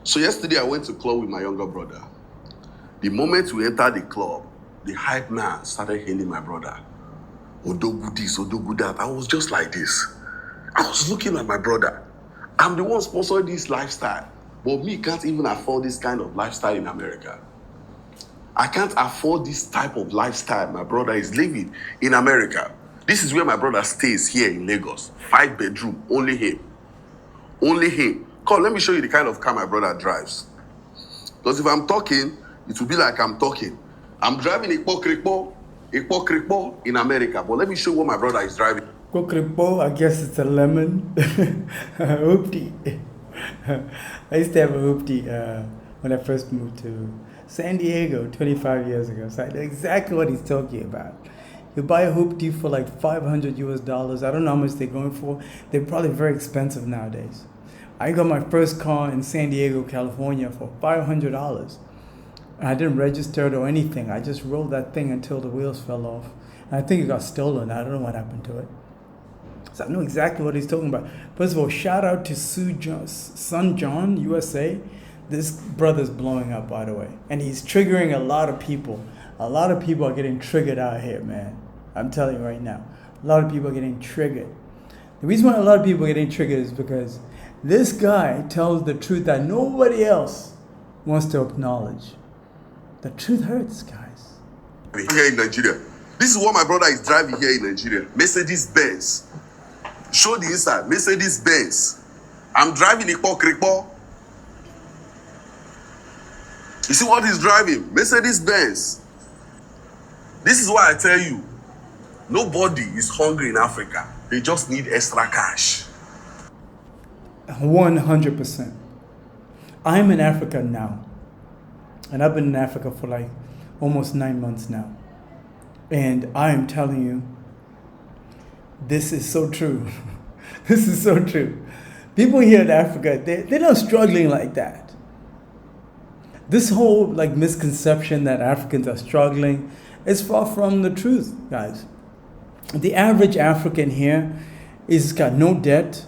So yesterday I went to club with my younger brother. The moment we entered the club, the hype man started hailing my brother. Odogu this, Odogu that. I was just like this. I was looking at my brother. I'm the one sponsoring this lifestyle. But me can't even afford this kind of lifestyle in America. I can't afford this type of lifestyle my brother is living in America. This is where my brother stays here in Lagos. 5 bedroom, only him. Only him. Come, let me show you the kind of car my brother drives. Because if I'm talking, it will be like I'm talking. I'm driving a Krikpo in America. But let me show you what my brother is driving. Krikpo, I guess it's a lemon. Hoopty. I used to have a hoopty when I first moved to San Diego 25 years ago. So I know exactly what he's talking about. You buy a hoopty for like $500 US. I don't know how much they're going for. They're probably very expensive nowadays. I got my first car in San Diego, California for $500. I didn't register it or anything. I just rolled that thing until the wheels fell off. And I think it got stolen. I don't know what happened to it. So I know exactly what he's talking about. First of all, shout out to Son John, USA. This brother's blowing up, by the way. And he's triggering a lot of people. A lot of people are getting triggered out here, man. I'm telling you right now. A lot of people are getting triggered. The reason why a lot of people are getting triggered is because this guy tells the truth that nobody else wants to acknowledge. The truth hurts, guys. Here in Nigeria. This is what my brother is driving here in Nigeria. Mercedes Benz. Show the inside. Mercedes Benz. I'm driving a Krikpo. You see what he's driving? Mercedes Benz. This is why I tell you, nobody is hungry in Africa. They just need extra cash. 100%. I'm in Africa now. And I've been in Africa for like almost 9 months now. And I am telling you, this is so true. This is so true. People here in Africa, they're not struggling like that. This whole like misconception that Africans are struggling is far from the truth, guys. The average African here is got no debt,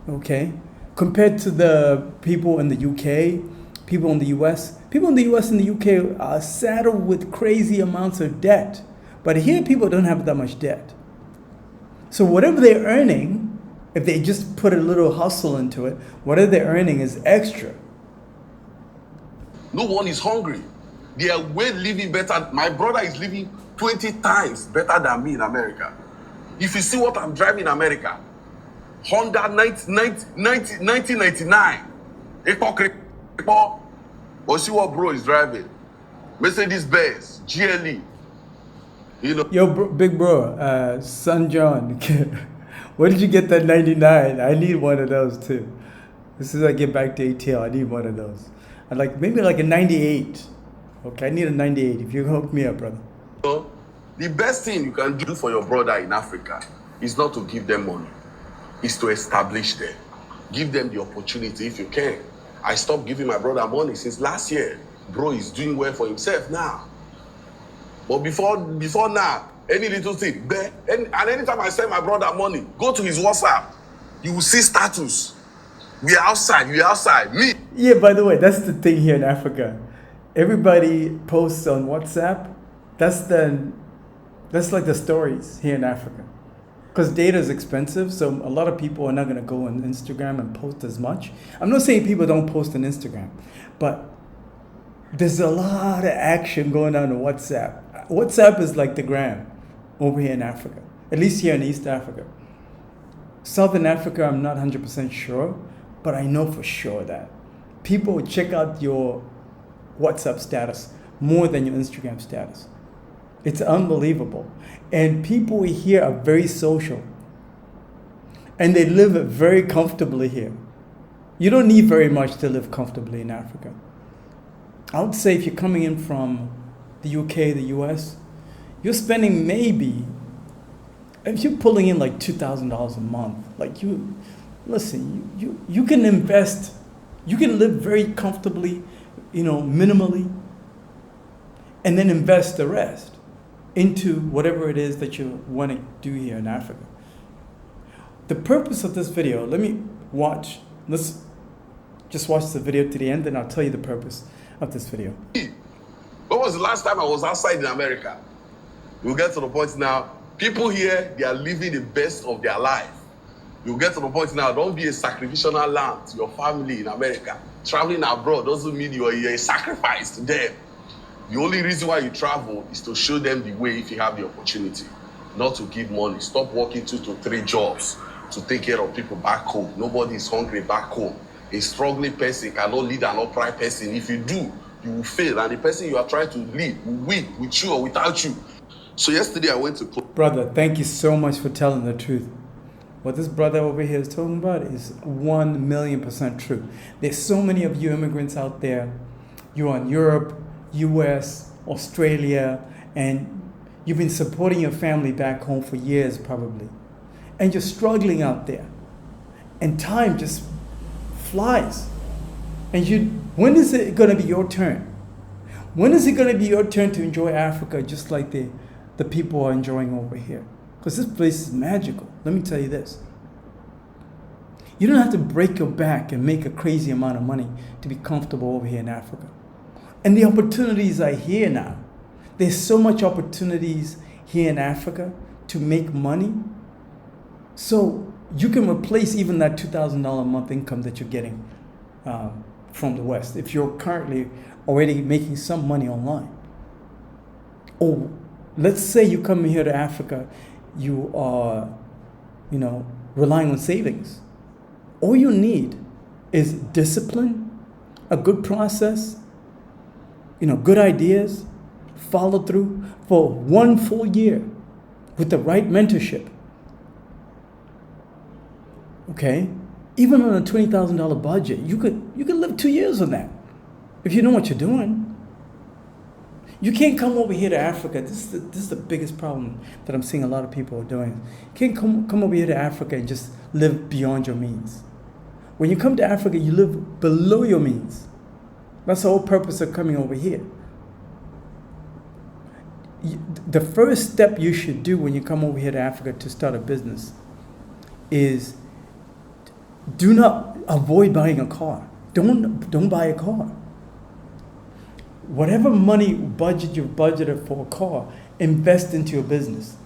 okay? Compared to the people in the UK, people in the US. People in the US and the UK are saddled with crazy amounts of debt. But here people don't have that much debt. So whatever they're earning, if they just put a little hustle into it, whatever they're earning is extra. No one is hungry. They are way living better. My brother is living 20 times better than me in America. If you see what I'm driving in America, Honda 1999. Or see what bro is driving. Mercedes Benz, GLE. You know. Yo, big bro, Son John, where did you get that 99? I need one of those too. As soon as I get back to ATL, I need one of those. I'd like maybe like a 98. Okay, I need a 98. If you hook me up, brother. So, the best thing you can do for your brother in Africa is not to give them money. Is to establish them. Give them the opportunity if you can. I stopped giving my brother money since last year. Bro is doing well for himself now. But before now, any little thing, and anytime I send my brother money, go to his WhatsApp. You will see status. We are outside, me. Yeah, by the way, that's the thing here in Africa. Everybody posts on WhatsApp. That's like the stories here in Africa. Because data is expensive, so a lot of people are not going to go on Instagram and post as much. I'm not saying people don't post on Instagram, but there's a lot of action going on WhatsApp. WhatsApp is like the gram over here in Africa, at least here in East Africa. Southern Africa, I'm not 100% sure, but I know for sure that people check out your WhatsApp status more than your Instagram status. It's unbelievable. And people here are very social. And they live very comfortably here. You don't need very much to live comfortably in Africa. I would say if you're coming in from the UK, the US, you're spending maybe, if you're pulling in like $2,000 a month, like you can invest, you can live very comfortably, minimally, and then invest the rest into whatever it is that you want to do here in Africa. The purpose of this video, let's Just watch the video to the end and I'll tell you the purpose of this video. When was the last time I was outside in America? You'll get to the point now, people here, they are living the best of their life. You'll get to the point now, don't be a sacrificial lamb to your family in America. Traveling abroad doesn't mean you're a sacrifice to them. The only reason why you travel is to show them the way if you have the opportunity, not to give money. Stop working 2 to 3 jobs to take care of people back home. Nobody is hungry back home. A struggling person cannot lead an upright person. If you do, you will fail. And the person you are trying to lead will win with you or without you. So yesterday I went to... Brother, thank you so much for telling the truth. What this brother over here is talking about is 1,000,000% true. There's so many of you immigrants out there. You're in Europe, US, Australia, and you've been supporting your family back home for years probably. And you're struggling out there. And time just flies. And when is it going to be your turn? When is it going to be your turn to enjoy Africa just like the people are enjoying over here? Because this place is magical. Let me tell you this. You don't have to break your back and make a crazy amount of money to be comfortable over here in Africa. And the opportunities are here now. There's so much opportunities here in Africa to make money. So you can replace even that $2,000 a month income that you're getting from the West if you're currently already making some money online. Or let's say you come here to Africa, you are, relying on savings. All you need is discipline, a good process, good ideas, follow through for 1 full year with the right mentorship. Okay? Even on a $20,000 budget, you could live 2 years on that if you know what you're doing. You can't come over here to Africa. This is the biggest problem that I'm seeing a lot of people are doing. You can't come over here to Africa and just live beyond your means. When you come to Africa, you live below your means. That's the whole purpose of coming over here. The first step you should do when you come over here to Africa to start a business is do not avoid buying a car. Don't buy a car. Whatever money budget you've budgeted for a car, invest into your business.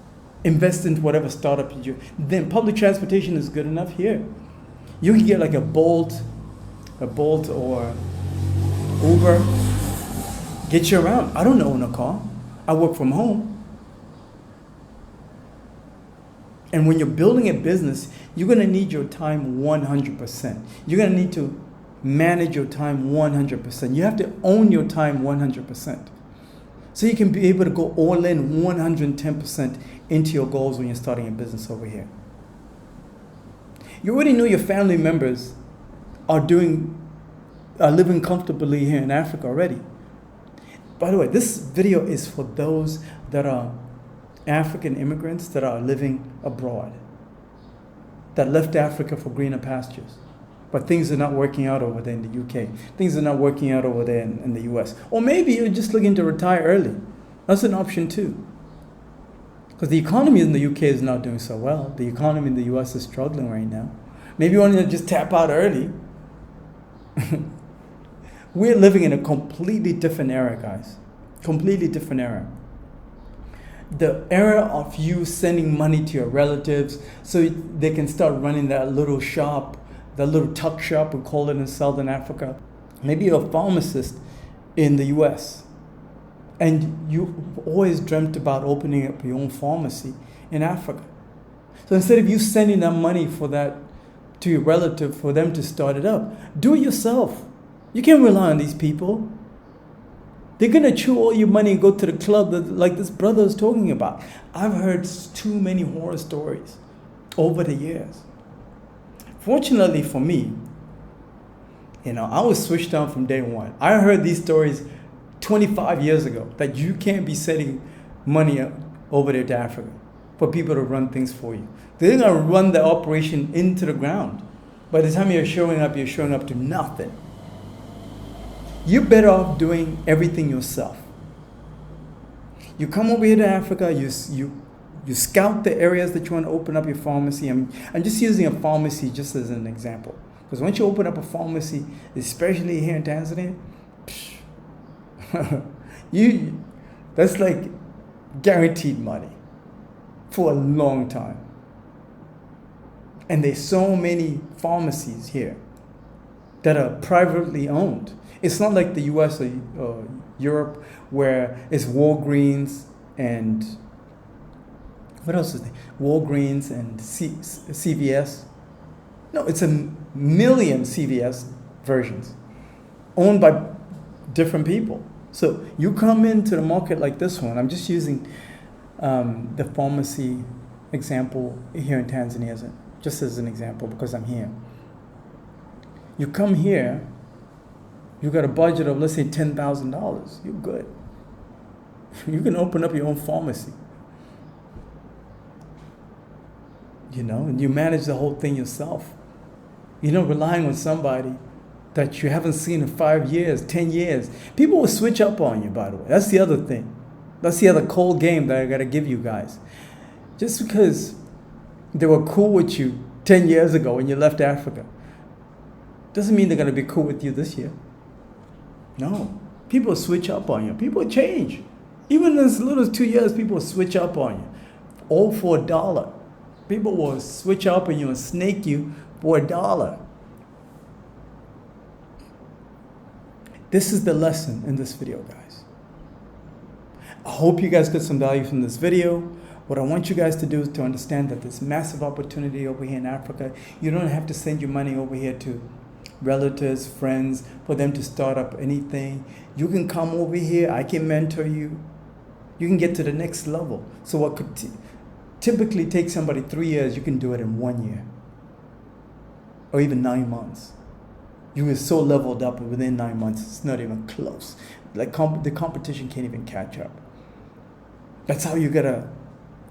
Invest into whatever startup you do. Then public transportation is good enough here. You can get like a Bolt or Uber. Get you around. I don't own a car. I work from home. And when you're building a business, you're going to need your time 100%. You're going to need to manage your time 100%. You have to own your time 100%. So you can be able to go all in 110% into your goals when you're starting a business over here. You already know your family members are living comfortably here in Africa already. By the way, this video is for those that are African immigrants that are living abroad, that left Africa for greener pastures. But things are not working out over there in the UK. Things are not working out over there in the US. Or maybe you're just looking to retire early. That's an option too. Because the economy in the UK is not doing so well. The economy in the US is struggling right now. Maybe you want to just tap out early. We're living in a completely different era, guys. Completely different era. The era of you sending money to your relatives so they can start running that little shop, the little tuck shop, we call it in Southern Africa. Maybe you're a pharmacist in the US and you always dreamt about opening up your own pharmacy in Africa. So instead of you sending them money for that to your relative for them to start it up, do it yourself. You can't rely on these people. They're going to chew all your money and go to the club like this brother is talking about. I've heard too many horror stories over the years. Fortunately for me, I was switched on from day one. I heard these stories 25 years ago that you can't be sending money over there to Africa for people to run things for you. They're going to run the operation into the ground. By the time you're showing up to nothing. You're better off doing everything yourself. You come over here to Africa, you scout the areas that you want to open up your pharmacy. I'm just using a pharmacy just as an example, Because once you open up a pharmacy, especially here in Tanzania, that's like guaranteed money for a long time. And there's so many pharmacies here that are privately owned. It's not like the US or Europe where it's Walgreens and what else is there? Walgreens and CVS. No, it's a million CVS versions owned by different people. So you come into the market like this one. I'm just using the pharmacy example here in Tanzania just as an example because I'm here. You come here, you got a budget of, let's say, $10,000. You're good. You can open up your own pharmacy. And you manage the whole thing yourself. You're not relying on somebody that you haven't seen in 5 years, 10 years. People will switch up on you, by the way. That's the other thing. That's the other cold game that I got to give you guys. Just because they were cool with you 10 years ago when you left Africa doesn't mean they're going to be cool with you this year. No. People switch up on you. People change. Even as little as 2 years, people switch up on you. All for $1. People will switch up on you and snake you for $1. This is the lesson in this video, guys. I hope you guys got some value from this video. What I want you guys to do is to understand that there's massive opportunity over here in Africa. You don't have to send your money over here to relatives, friends, for them to start up anything. You can come over here. I can mentor you. You can get to the next level. So what could typically take somebody 3 years, you can do it in 1 year or even 9 months. You are so leveled up within 9 months, it's not even close. Like the competition can't even catch up. That's how you gotta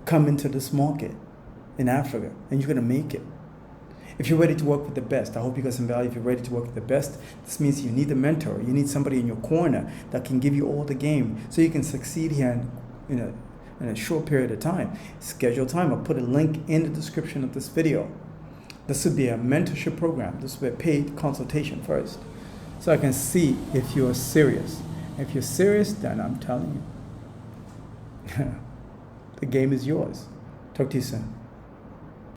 come into this market in Africa, and you're gonna make it. If you're ready to work with the best, I hope you got some value. If you're ready to work with the best, this means you need a mentor. You need somebody in your corner that can give you all the game so you can succeed here in a short period of time. Schedule time. I'll put a link in the description of this video. This would be a mentorship program. This would be a paid consultation first, so I can see if you're serious. If you're serious, then I'm telling you, the game is yours. Talk to you soon.